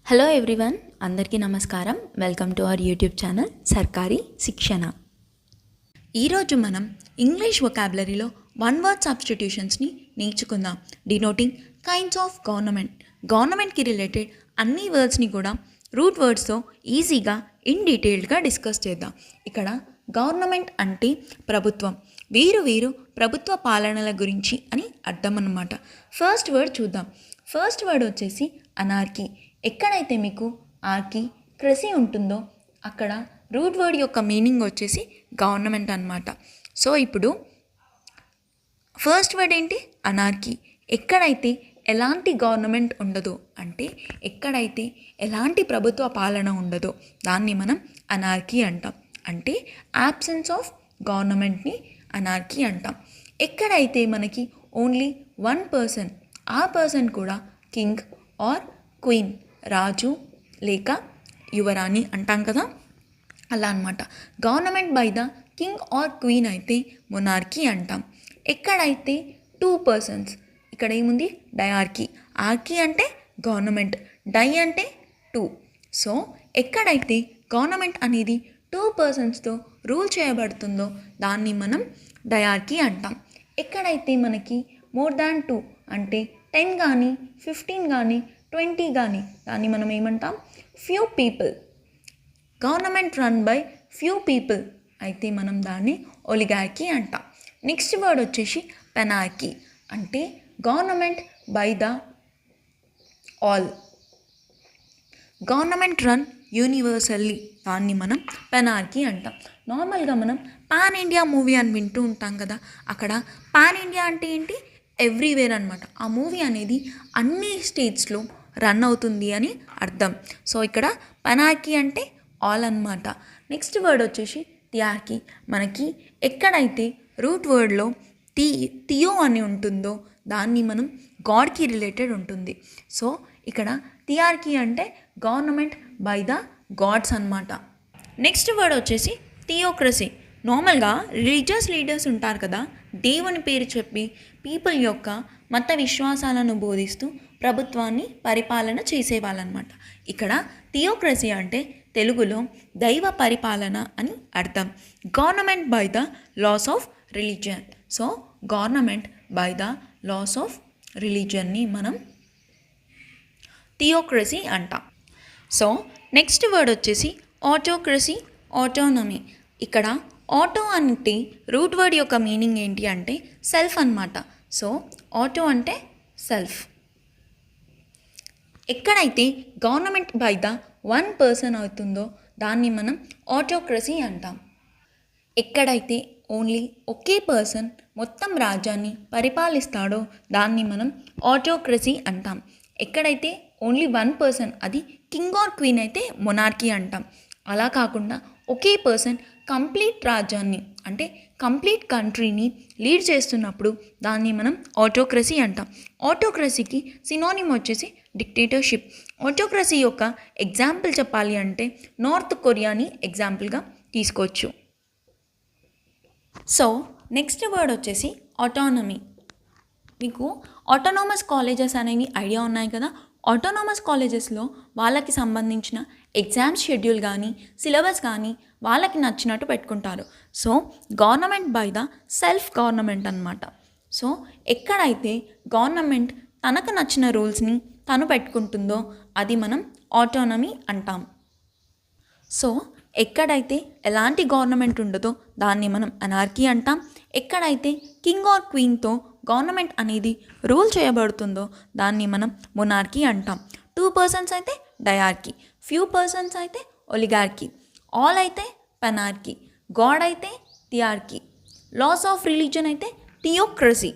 Hello everyone, అందరికీ నమస్కారం. Welcome to our YouTube channel సర్కారీ శిక్షణ. ఈరోజు మనం ఇంగ్లీష్ వొకాబులరీలో వన్ వర్డ్ సబ్స్టిట్యూషన్స్ని నేర్చుకుందాం. డినోటింగ్ కైండ్స్ ఆఫ్ గవర్నమెంట్కి రిలేటెడ్ అన్ని వర్డ్స్ని కూడా రూట్ వర్డ్స్తో ఈజీగా డీటెయిల్డ్గా డిస్కస్ చేద్దాం. ఇక్కడ గవర్నమెంట్ అంటే ప్రభుత్వం, వీరు ప్రభుత్వ పాలనల గురించి అని అర్థం అన్నమాట. ఫస్ట్ వర్డ్ చూద్దాం. ఫస్ట్ వర్డ్ వచ్చేసి అనార్కీ. ఎక్కడైతే మీకు ఆర్కీ క్రసీ ఉంటుందో అక్కడ రూట్ వర్డ్ యొక్క మీనింగ్ వచ్చేసి గవర్నమెంట్ అన్నమాట. సో ఇప్పుడు ఫస్ట్ వర్డ్ ఏంటి? అనార్కీ. ఎక్కడైతే ఎలాంటి గవర్నమెంట్ ఉండదో, అంటే ఎక్కడైతే ఎలాంటి ప్రభుత్వ పాలన ఉండదో దాన్ని మనం అనార్కీ అంటాం. అంటే యాబ్సెన్స్ ఆఫ్ గవర్నమెంట్ని అనార్కీ అంటాం. ఎక్కడైతే మనకి ఓన్లీ వన్ పర్సన్, ఆ పర్సన్ కూడా కింగ్ ఆర్ క్వీన్, రాజు లేక యువరాణి అంటాం కదా, అలా అనమాట. Government by the king or queen అయితే మొనార్కీ అంటాం. ఎక్కడైతే టూ పర్సన్స్, ఇక్కడ ఏముంది? డయార్కీ. ఆర్కీ అంటే గవర్నమెంట్, డై అంటే టూ. సో ఎక్కడైతే గవర్నమెంట్ అనేది టూ పర్సన్స్తో రూల్ చేయబడుతుందో దాన్ని మనం డయార్కీ అంటాం. ఎక్కడైతే మనకి మోర్ దాన్ టూ, అంటే 10 కానీ 15 కానీ 20 కానీ దాన్ని మనం ఏమంటాం? Few people. Government run by few people అయితే మనం దాన్ని ఒలిగార్కీ అంటాం. నెక్స్ట్ వర్డ్ వచ్చేసి పెనార్కీ. అంటే government by the all. Government run universally, దాన్ని మనం పెనార్కీ అంటాం. నార్మల్గా మనం పాన్ ఇండియా మూవీ అని వింటూ ఉంటాం కదా, అక్కడ పాన్ ఇండియా అంటే ఏంటి? ఎవ్రీవేర్ అనమాట. ఆ మూవీ అనేది అన్ని స్టేట్స్లో రన్ అవుతుంది అని అర్థం. సో ఇక్కడ పెనార్కీ అంటే ఆల్ అన్నమాట. నెక్స్ట్ వర్డ్ వచ్చేసి థియార్కీ. మనకి ఎక్కడైతే రూట్ వర్డ్లో థియో అని ఉంటుందో దాన్ని మనం గాడ్కి రిలేటెడ్ ఉంటుంది. సో ఇక్కడ థియార్కీ అంటే గవర్నమెంట్ బై ద గాడ్స్ అన్నమాట. నెక్స్ట్ వర్డ్ వచ్చేసి థియోక్రసీ. నార్మల్గా రిలీజియస్ లీడర్స్ ఉంటారు కదా, దేవుని పేరు చెప్పి పీపుల్ యొక్క మత విశ్వాసాలను బోధిస్తూ ప్రభుత్వాన్ని పరిపాలన చేసేవాళ్ళనమాట. ఇక్కడ థియోక్రసీ అంటే తెలుగులో దైవ పరిపాలన అని అర్థం. Government by the laws of religion. So government by the laws of రిలీజియన్ని మనం థియోక్రసీ అంటాం. సో నెక్స్ట్ వర్డ్ వచ్చేసి ఆటోక్రసీ, ఆటోనమీ. ఇక్కడ ఆటో అంటే రూట్ వర్డ్ యొక్క మీనింగ్ ఏంటి అంటే సెల్ఫ్ అన్నమాట. సో ఆటో అంటే సెల్ఫ్. ఎక్కడైతే government by the one person అవుతుందో దాన్ని మనం ఆటోక్రసీ అంటాం. ఎక్కడైతే ఓన్లీ ఒకే పర్సన్ మొత్తం రాజ్యాన్ని పరిపాలిస్తాడో దాన్ని మనం ఆటోక్రసీ అంటాం. ఎక్కడైతే ఓన్లీ వన్ పర్సన్, అది కింగ్ ఆర్ క్వీన్ అయితే మొనార్కీ అంటాం. అలా కాకుండా ఒకే పర్సన్ కంప్లీట్ రాజ్యాన్ని, అంటే కంప్లీట్ కంట్రీని లీడ్ చేస్తున్నప్పుడు దాన్ని మనం ఆటోక్రసీ అంటాం. ఆటోక్రసీకి సినోనిమ్ వచ్చేసి డిక్టేటర్షిప్. ఆటోక్రసీ యొక్క ఎగ్జాంపుల్ చెప్పాలి అంటే నార్త్ కొరియాని ఎగ్జాంపుల్గా తీసుకోవచ్చు. సో నెక్స్ట్ వర్డ్ వచ్చేసి ఆటోనమీ. మీకు ఆటోనామస్ కాలేజెస్ అనేవి ఐడియా ఉన్నాయి కదా. ఆటోనామస్ కాలేజెస్లో వాళ్ళకి సంబంధించిన ఎగ్జామ్ షెడ్యూల్ కానీ సిలబస్ కానీ వాళ్ళకి నచ్చినట్టు పెట్టుకుంటారు. So government by the self government అన్నమాట. సో ఎక్కడైతే గవర్నమెంట్ తనకు నచ్చిన రూల్స్ని తను పెట్టుకుంటుందో అది మనం ఆటోనమీ అంటాం. సో ఎక్కడైతే ఎలాంటి గవర్నమెంట్ ఉండదో దాన్ని మనం అనార్కీ అంటాం. ఎక్కడైతే కింగ్ ఆర్ క్వీన్తో గవర్నమెంట్ అనేది రూల్ చేయబడుతుందో దాన్ని మనం మొనార్కీ అంటాం. టూ పర్సన్స్ అయితే డయార్కీ, ఫ్యూ పర్సన్స్ అయితే ఒలిగార్కీ, ఆల్ అయితే పెనార్కీ, గాడ్ అయితే థియార్కీ, లాస్ ఆఫ్ రిలీజన్ అయితే థియోక్రసీ,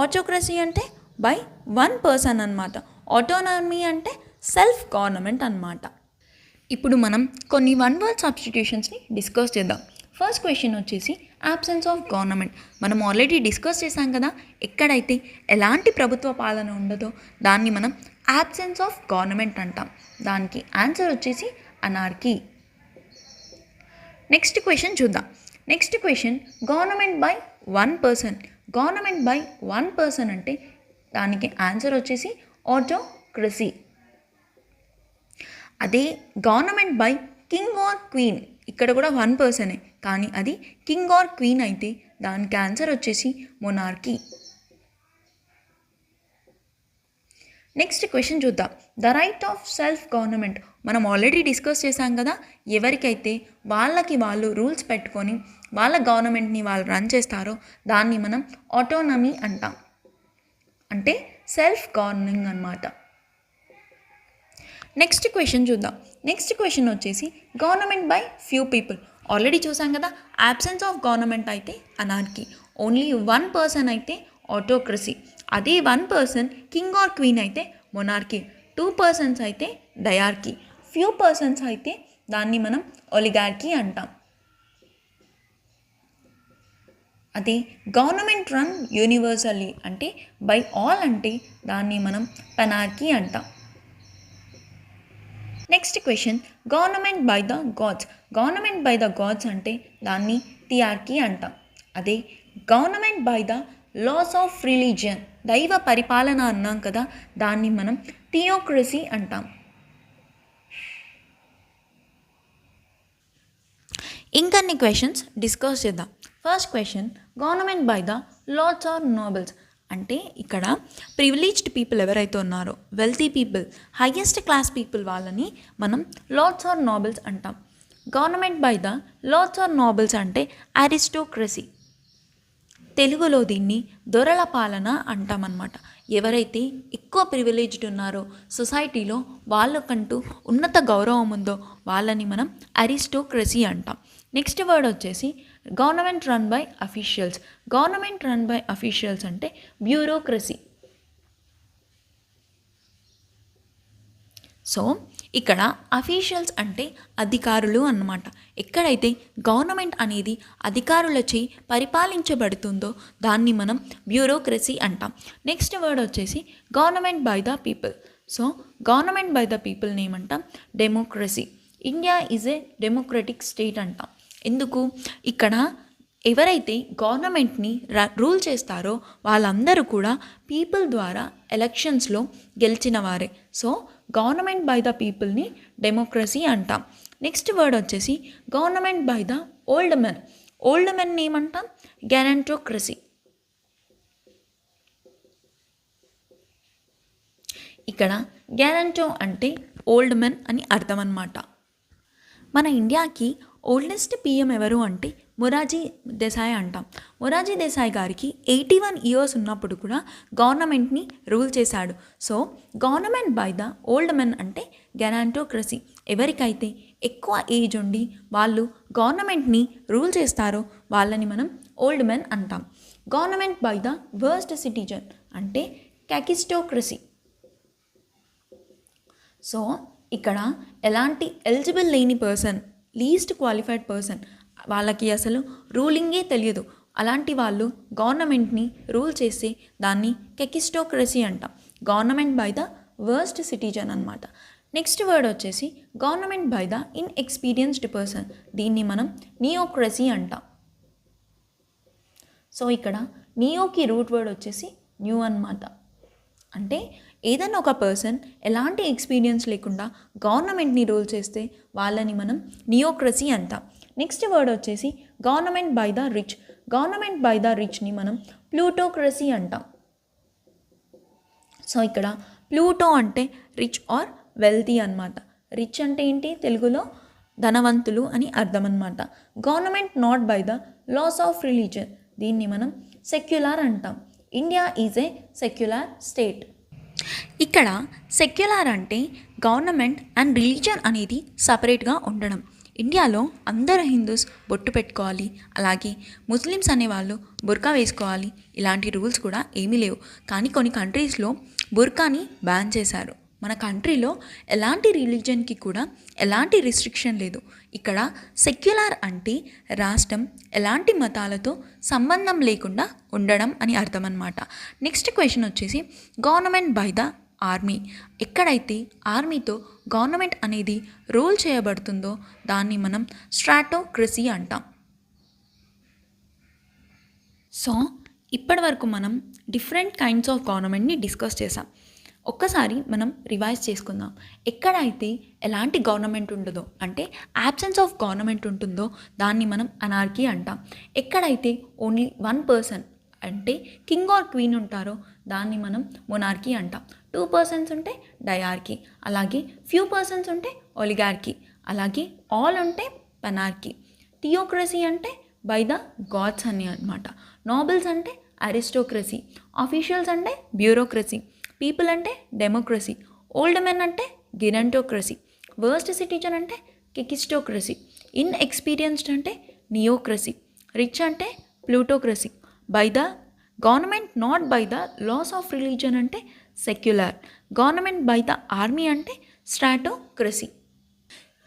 ఆటోక్రసీ అంటే బై వన్ పర్సన్ అన్నమాట, ఆటోనమీ అంటే సెల్ఫ్ గవర్నమెంట్ అన్నమాట. ఇప్పుడు మనం కొన్ని వన్ వర్డ్ సబ్స్టిట్యూషన్స్ని డిస్కస్ చేద్దాం. ఫస్ట్ క్వశ్చన్ వచ్చేసి యాబ్సెన్స్ ఆఫ్ గవర్నమెంట్. మనం ఆల్రెడీ డిస్కస్ చేసాం కదా, ఎక్కడైతే ఎలాంటి ప్రభుత్వ పాలన ఉండదో దాన్ని మనం యాబ్సెన్స్ ఆఫ్ గవర్నమెంట్ అంటాం. దానికి ఆన్సర్ వచ్చేసి అనార్కీ. నెక్స్ట్ క్వశ్చన్ చూద్దాం. Next question government by one person. Government by one person అంటే దానికి ఆన్సర్ వచ్చేసి ఆటోక్రసీ. అదే government by king or queen, ఇక్కడ కూడా వన్ పర్సనే, కానీ అది కింగ్ ఆర్ క్వీన్ అయితే దానికి ఆన్సర్ వచ్చేసి మొనార్కీ. నెక్స్ట్ క్వశ్చన్ చూద్దాం. The right of self government మనం ఆల్రెడీ డిస్కస్ చేశాం కదా. ఎవరికైతే వాళ్ళకి వాళ్ళు రూల్స్ పెట్టుకొని వాళ్ళ గవర్నమెంట్ని వాళ్ళు రన్ చేస్తారో దాన్ని మనం ఆటోనమీ అంటాం, అంటే సెల్ఫ్ గవర్నింగ్ అన్నమాట. నెక్స్ట్ క్వశ్చన్ చూద్దాం. నెక్స్ట్ క్వశ్చన్ వచ్చేసి government by few people. Already చూసాం కదా, యాబ్సెన్స్ ఆఫ్ గవర్నమెంట్ అయితే అనార్కీ, ఓన్లీ వన్ పర్సన్ అయితే ఆటోక్రసీ, అదే one person king or queen అయితే మొనార్కీ, టూ పర్సన్స్ అయితే డయార్కీ, ఫ్యూ పర్సన్స్ అయితే దాన్ని మనం ఒలిగార్కీ అంటాం. అదే గవర్నమెంట్ రన్ యూనివర్సల్లీ అంటే బై ఆల్ అంటే దాన్ని మనం పెనార్కీ అంటాం. Next question government by the gods. Government by the God's అంటే దాన్ని థియార్కీ అంటాం. అదే government by the laws of religion, దైవ పరిపాలన అన్నాం కదా, దాన్ని మనం థియోక్రసీ అంటాం. ఇంకన్ని క్వశ్చన్స్ డిస్కస్ చేద్దాం. First question government by the lords or nobles అంటే ఇక్కడ ప్రివిలేజ్డ్ పీపుల్ ఎవరైతే ఉన్నారో, wealthy people, highest class people వాళ్ళని మనం లార్డ్స్ ఆర్ నోబెల్స్ అంటాం. Government by the lords or nobles అంటే అరిస్టోక్రసీ, తెలుగులో దీన్ని దొరల పాలన అంటామన్నమాట. ఎవరైతే ఎక్కువ ప్రివిలేజ్డ్ ఉన్నారో సొసైటీలో, వాళ్ళకంటూ ఉన్నత గౌరవం ఉందో వాళ్ళని మనం అరిస్టోక్రసీ అంటాం. నెక్స్ట్ వర్డ్ వచ్చేసి government run by officials. Government run by officials అంటే బ్యూరోక్రసీ. సో ఇక్కడ అఫీషియల్స్ అంటే అధికారులు అన్నమాట. ఎక్కడైతే గవర్నమెంట్ అనేది అధికారులచే పరిపాలించబడుతుందో దాన్ని మనం బ్యూరోక్రసీ అంటాం. నెక్స్ట్ వర్డ్ వచ్చేసి government by the people. So government by the పీపుల్ని ఏమంటాం? Democracy. India is a democratic state అంటాం. ఎందుకు? ఇక్కడ ఎవరైతే గవర్నమెంట్ని రూల్ చేస్తారో వాళ్ళందరూ కూడా పీపుల్ ద్వారా ఎలక్షన్స్లో గెలిచిన వారే. సో గవర్నమెంట్ బై ద పీపుల్ని డెమోక్రసీ అంటాం. నెక్స్ట్ వర్డ్ వచ్చేసి government by the old men. Old మెన్ని ఏమంటాం? గ్యారంటోక్రసీ. ఇక్కడ గ్యారంటో అంటే ఓల్డ్ మెన్ అని అర్థం అన్నమాట. మన ఇండియాకి ఓల్డెస్ట్ పిఎం ఎవరు అంటే మొరార్జీ దేశాయ్ అంటాం. మొరార్జీ దేశాయ్ గారికి 81 ఇయర్స్ ఉన్నప్పుడు కూడా గవర్నమెంట్ని రూల్ చేశాడు. So government by the old men అంటే గ్యారంటోక్రసీ. ఎవరికైతే ఎక్కువ ఏజ్ ఉండి వాళ్ళు గవర్నమెంట్ని రూల్ చేస్తారో వాళ్ళని మనం ఓల్డ్ మెన్ అంటాం. Government by the worst citizen అంటే క్యాకిస్టోక్రసీ. సో ఇక్కడ ఎలాంటి ఎలిజిబుల్ లేని పర్సన్, లీస్ట్ క్వాలిఫైడ్ పర్సన్, వాళ్ళకి అసలు రూలింగే తెలియదు, అలాంటి వాళ్ళు గవర్నమెంట్ని రూల్ చేసి దాన్ని కెకిస్టోక్రసీ అంటాం. Government by the worst citizen అన్నమాట. నెక్స్ట్ వర్డ్ వచ్చేసి government by the inexperienced person. దీన్ని మనం నియోక్రసీ అంటాం. సో ఇక్కడ నియోకి రూట్ వర్డ్ వచ్చేసి న్యూ అన్నమాట. అంటే ఏదైనా ఒక పర్సన్ ఎలాంటి ఎక్స్పీరియన్స్ లేకుండా గవర్నమెంట్ని రూల్ చేస్తే వాళ్ళని మనం నియోక్రసీ అంటాం. నెక్స్ట్ వర్డ్ వచ్చేసి government by the rich. Government by the రిచ్ని మనం ప్లూటోక్రసీ అంటాం. సో ఇక్కడ ప్లూటో అంటే రిచ్ ఆర్ వెల్తీ అన్నమాట. రిచ్ అంటే ఏంటి? తెలుగులో ధనవంతులు అని అర్థం అన్నమాట. Government not by the laws of religion. దీన్ని మనం సెక్యులర్ అంటాం. India is a secular state. ఇక్కడ సెక్యులర్ అంటే గవర్నమెంట్ అండ్ రిలీజన్ అనేది సపరేట్గా ఉండడం. ఇండియాలో అందరు హిందూస్ బొట్టు పెట్టుకోవాలి, అలాగే ముస్లిమ్స్ అనేవాళ్ళు బుర్కా వేసుకోవాలి. ఇలాంటి రూల్స్ కూడా ఏమీ లేవు. కానీ కొన్ని కంట్రీస్లో బుర్కాని బ్యాన్ చేశారు. మన కంట్రీలో ఎలాంటి రిలీజన్కి కూడా ఎలాంటి రిస్ట్రిక్షన్ లేదు. ఇక్కడ సెక్యులర్ అంటే రాష్ట్రం ఎలాంటి మతాలతో సంబంధం లేకుండా ఉండడం అని అర్థం అన్నమాట. నెక్స్ట్ క్వశ్చన్ వచ్చేసి గవర్నమెంట్ బై ద ఆర్మీ. ఎక్కడైతే ఆర్మీతో గవర్నమెంట్ అనేది రూల్ చేయబడుతుందో దాన్ని మనం స్ట్రాటోక్రసీ అంటాం. సో ఇప్పటి వరకు మనం డిఫరెంట్ కైండ్స్ ఆఫ్ గవర్నమెంట్ని డిస్కస్ చేసాం. ఒక్కసారి మనం రివైజ్ చేసుకుందాం. ఎక్కడైతే ఎలాంటి గవర్నమెంట్ ఉండదో, అంటే యాబ్సెన్స్ ఆఫ్ గవర్నమెంట్ ఉంటుందో దాన్ని మనం అనార్కీ అంటాం. ఎక్కడైతే ఓన్లీ వన్ పర్సన్ అంటే కింగ్ ఆర్ క్వీన్ ఉంటారో దాన్ని మనం మొనార్కీ అంటాం. 2 పర్సన్స్ ఉంటే డయార్కీ, అలాగే ఫ్యూ పర్సన్స్ ఉంటే ఒలిగార్కీ, అలాగే ఆల్ ఉంటే పెనార్కీ. థియోక్రసీ అంటే బై ద గాడ్స్ అని అనమాట. నోబెల్స్ అంటే అరిస్టోక్రసీ, ఆఫీషియల్స్ అంటే బ్యూరోక్రసీ, పీపుల్ అంటే డెమోక్రసీ, ఓల్డ్ మెన్ అంటే గిరంటోక్రసీ, వర్స్ట్ సిటిజన్ అంటే కికిస్టోక్రసీ, ఇన్ఎక్స్పీరియన్స్డ్ అంటే నియోక్రసీ, రిచ్ అంటే plutocracy, by the government not by the laws of religion అంటే secular, government by the army అంటే స్ట్రాటోక్రసీ.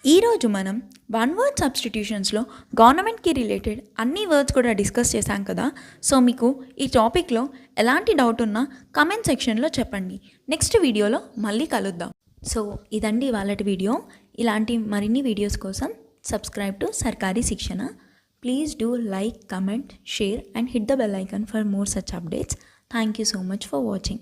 ఈరోజు మనం వన్ వర్డ్ సబ్స్టిట్యూషన్స్లో గవర్నమెంట్కి రిలేటెడ్ అన్ని వర్డ్స్ కూడా డిస్కస్ చేశాం కదా. సో మీకు ఈ టాపిక్లో ఎలాంటి డౌట్ ఉన్నా కమెంట్ సెక్షన్లో చెప్పండి. నెక్స్ట్ వీడియోలో మళ్ళీ కలుద్దాం. సో ఇదండి వాళ్ళటి వీడియో. ఇలాంటి మరిన్ని వీడియోస్ కోసం సబ్స్క్రైబ్ టు సర్కారీ శిక్షణ. Please do like, comment, share and hit the bell icon for more such updates. Thank you so much for watching.